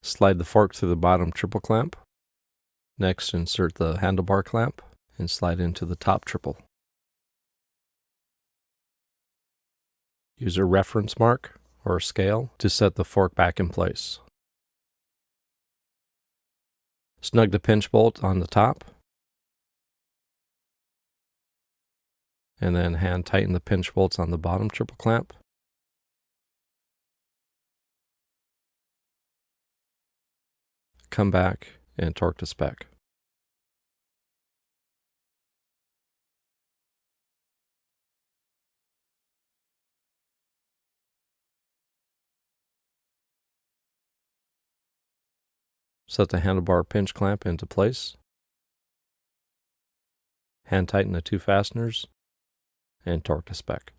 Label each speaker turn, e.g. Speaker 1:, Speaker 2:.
Speaker 1: Slide the fork through the bottom triple clamp. Next, insert the handlebar clamp and slide into the top triple. Use a reference mark or a scale to set the fork back in place. Snug the pinch bolt on the top, and then hand tighten the pinch bolts on the bottom triple clamp. Come back and torque to spec. Set the handlebar pinch clamp into place. Hand tighten the two fasteners and torque to spec.